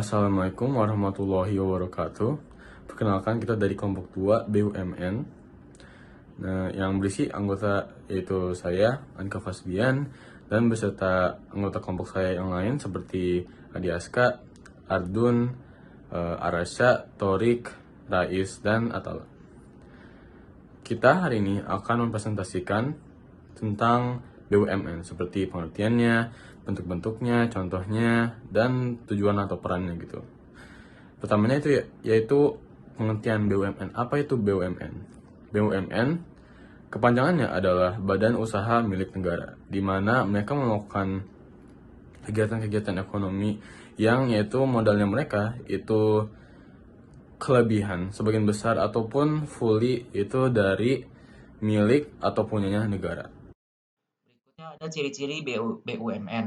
Assalamualaikum warahmatullahi wabarakatuh. Perkenalkan, kita dari kelompok 2 BUMN. Nah, yang berisi anggota yaitu saya, Anka Fasbian, dan beserta anggota kelompok saya yang lain seperti Adi Aska, Ardun, Arasya, Torik, Rais, dan Atala. Kita hari ini akan mempresentasikan tentang BUMN seperti pengertiannya, bentuk-bentuknya, contohnya, dan tujuan atau perannya gitu. Pertamanya itu yaitu pengertian BUMN. Apa itu BUMN? BUMN kepanjangannya adalah Badan Usaha Milik Negara, di mana mereka melakukan kegiatan-kegiatan ekonomi yang yaitu modalnya mereka itu kelebihan sebagian besar ataupun fully itu dari milik atau punyanya negara. Berikutnya ada ciri-ciri BUMN.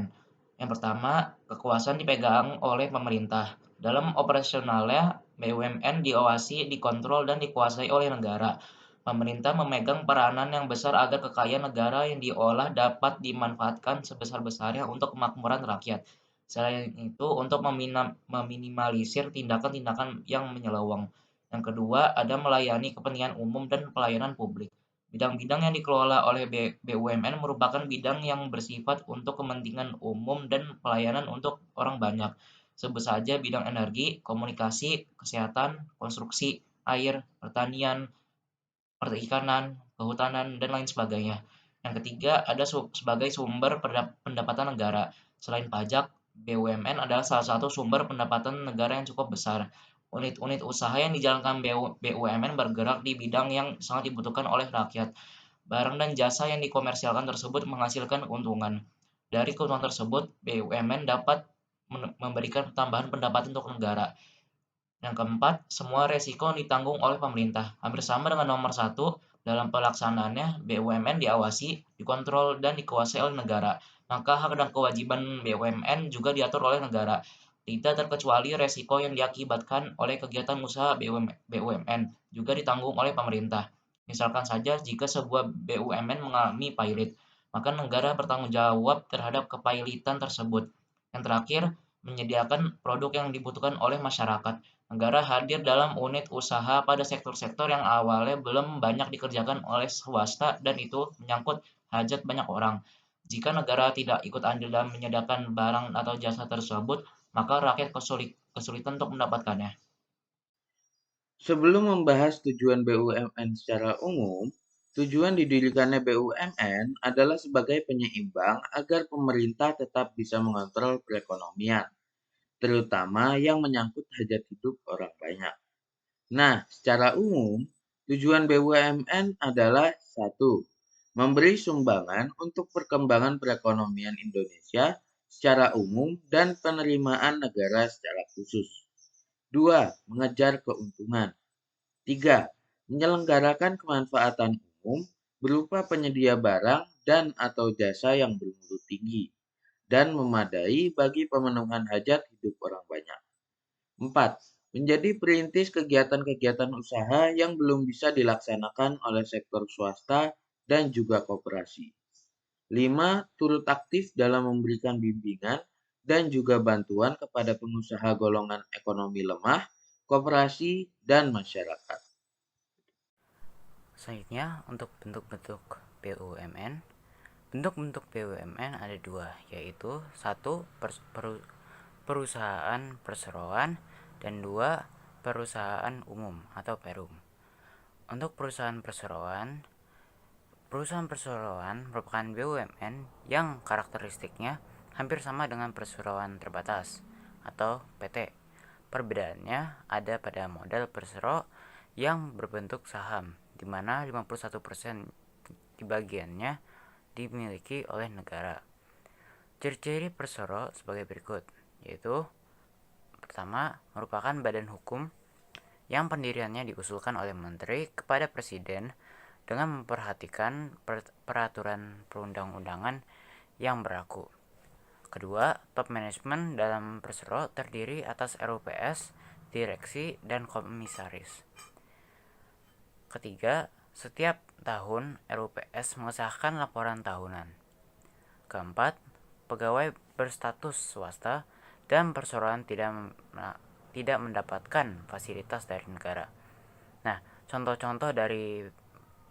Yang pertama, kekuasaan dipegang oleh pemerintah. Dalam operasionalnya, BUMN diawasi, dikontrol, dan dikuasai oleh negara. Pemerintah memegang peranan yang besar agar kekayaan negara yang diolah dapat dimanfaatkan sebesar-besarnya untuk kemakmuran rakyat. Selain itu, untuk meminimalisir tindakan-tindakan yang menyeleweng. Yang kedua, ada melayani kepentingan umum dan pelayanan publik. Bidang-bidang yang dikelola oleh BUMN merupakan bidang yang bersifat untuk kepentingan umum dan pelayanan untuk orang banyak. Sebut saja bidang energi, komunikasi, kesehatan, konstruksi, air, pertanian, perikanan, kehutanan, dan lain sebagainya. Yang ketiga, ada sebagai sumber pendapatan negara. Selain pajak, BUMN adalah salah satu sumber pendapatan negara yang cukup besar. Unit-unit usaha yang dijalankan BUMN bergerak di bidang yang sangat dibutuhkan oleh rakyat. Barang dan jasa yang dikomersialkan tersebut menghasilkan keuntungan. Dari keuntungan tersebut, BUMN dapat memberikan tambahan pendapatan untuk negara. Yang keempat, semua resiko ditanggung oleh pemerintah. Hampir sama dengan nomor satu, dalam pelaksanaannya, BUMN diawasi, dikontrol, dan dikuasai oleh negara. Maka hak dan kewajiban BUMN juga diatur oleh negara. Tidak terkecuali resiko yang diakibatkan oleh kegiatan usaha BUMN juga ditanggung oleh pemerintah. Misalkan saja jika sebuah BUMN mengalami pilot, maka negara bertanggung jawab terhadap kepailitan tersebut. Yang terakhir, menyediakan produk yang dibutuhkan oleh masyarakat. Negara hadir dalam unit usaha pada sektor-sektor yang awalnya belum banyak dikerjakan oleh swasta dan itu menyangkut hajat banyak orang. Jika negara tidak ikut andil dalam menyediakan barang atau jasa tersebut, maka rakyat kesulitan untuk mendapatkannya. Sebelum membahas tujuan BUMN secara umum, tujuan didirikannya BUMN adalah sebagai penyeimbang agar pemerintah tetap bisa mengontrol perekonomian, terutama yang menyangkut hajat hidup orang banyak. Nah, secara umum, tujuan BUMN adalah satu, memberi sumbangan untuk perkembangan perekonomian Indonesia secara umum dan penerimaan negara secara khusus. Dua, mengejar keuntungan. 3. Menyelenggarakan kemanfaatan umum berupa penyedia barang dan atau jasa yang bermutu tinggi dan memadai bagi pemenuhan hajat hidup orang banyak. 4. Menjadi perintis kegiatan-kegiatan usaha yang belum bisa dilaksanakan oleh sektor swasta dan juga koperasi. 5. Turut aktif dalam memberikan bimbingan dan juga bantuan kepada pengusaha golongan ekonomi lemah, koperasi, dan masyarakat. Selanjutnya, untuk bentuk-bentuk BUMN. Bentuk-bentuk BUMN ada dua, yaitu satu, perusahaan perseroan, dan dua, perusahaan umum atau perum. Untuk perusahaan perseroan merupakan BUMN yang karakteristiknya hampir sama dengan perseroan terbatas atau PT. Perbedaannya ada pada model persero yang berbentuk saham, di mana 51% di bagiannya dimiliki oleh negara. Ciri-ciri persero sebagai berikut, yaitu pertama, merupakan badan hukum yang pendiriannya diusulkan oleh menteri kepada presiden dengan memperhatikan peraturan perundang-undangan yang berlaku. Kedua, top manajemen dalam persero terdiri atas RUPS, direksi, dan komisaris. Ketiga, setiap tahun RUPS mengesahkan laporan tahunan. Keempat, pegawai berstatus swasta dan perseroan tidak mendapatkan fasilitas dari negara. Nah, contoh-contoh dari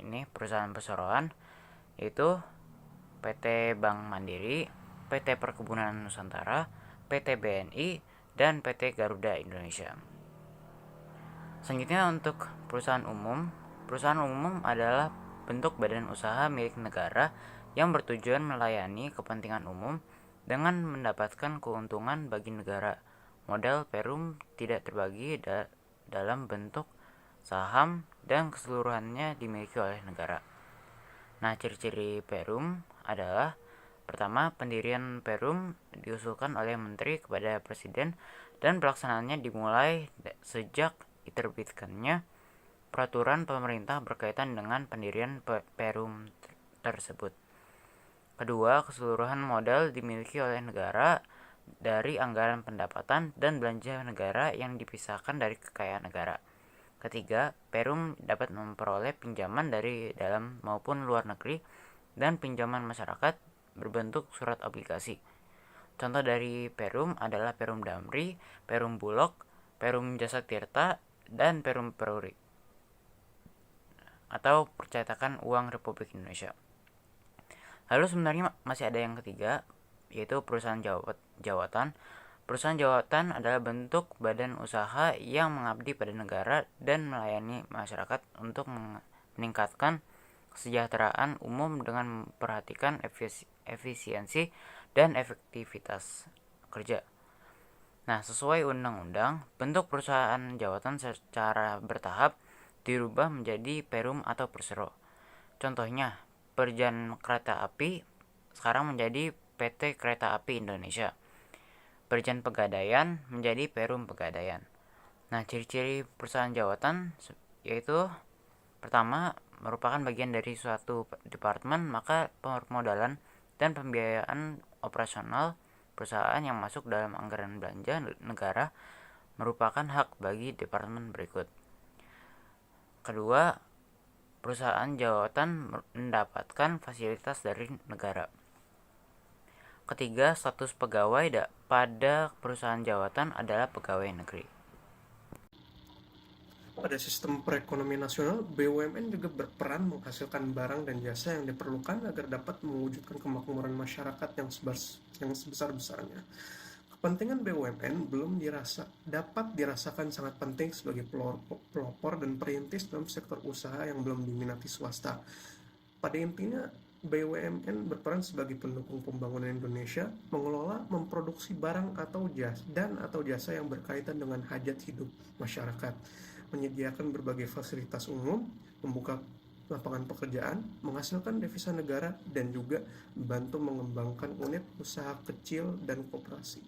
ini perusahaan perseroan yaitu PT Bank Mandiri, PT Perkebunan Nusantara, PT BNI, dan PT Garuda Indonesia. Selanjutnya untuk perusahaan umum. Perusahaan umum adalah bentuk badan usaha milik negara yang bertujuan melayani kepentingan umum dengan mendapatkan keuntungan bagi negara. Modal perum tidak terbagi dalam bentuk saham dan keseluruhannya dimiliki oleh negara. Nah, ciri-ciri perum adalah pertama, pendirian perum diusulkan oleh menteri kepada presiden dan pelaksanaannya dimulai sejak diterbitkannya peraturan pemerintah berkaitan dengan pendirian perum tersebut. Kedua, keseluruhan modal dimiliki oleh negara dari anggaran pendapatan dan belanja negara yang dipisahkan dari kekayaan negara. Ketiga, perum dapat memperoleh pinjaman dari dalam maupun luar negeri dan pinjaman masyarakat berbentuk surat obligasi. Contoh dari perum adalah Perum Damri, Perum Bulog, Perum Jasa Tirta, dan Perum Peruri atau Percetakan Uang Republik Indonesia. Lalu sebenarnya masih ada yang ketiga, yaitu perusahaan jawatan. Perusahaan jawatan adalah bentuk badan usaha yang mengabdi pada negara dan melayani masyarakat untuk meningkatkan kesejahteraan umum dengan memperhatikan efisiensi dan efektivitas kerja. Nah, sesuai undang-undang, bentuk perusahaan jawatan secara bertahap dirubah menjadi perum atau persero. Contohnya, Perjan Kereta Api sekarang menjadi PT Kereta Api Indonesia. Perjan Pegadaian menjadi Perum Pegadaian. Nah, ciri-ciri perusahaan jawatan yaitu pertama, merupakan bagian dari suatu departemen, maka permodalan dan pembiayaan operasional perusahaan yang masuk dalam anggaran belanja negara merupakan hak bagi departemen berikut. Kedua, perusahaan jawatan mendapatkan fasilitas dari negara. Ketiga, status pegawai pada perusahaan jawatan adalah pegawai negeri. Pada sistem perekonomian nasional, BUMN juga berperan menghasilkan barang dan jasa yang diperlukan agar dapat mewujudkan kemakmuran masyarakat yang sebesar-besarnya. Kepentingan BUMN belum dapat dirasakan sangat penting sebagai pelopor dan perintis dalam sektor usaha yang belum diminati swasta. Pada intinya, BUMN berperan sebagai pendukung pembangunan Indonesia, mengelola, memproduksi barang atau jasa yang berkaitan dengan hajat hidup masyarakat, menyediakan berbagai fasilitas umum, membuka lapangan pekerjaan, menghasilkan devisa negara, dan juga membantu mengembangkan unit usaha kecil dan koperasi.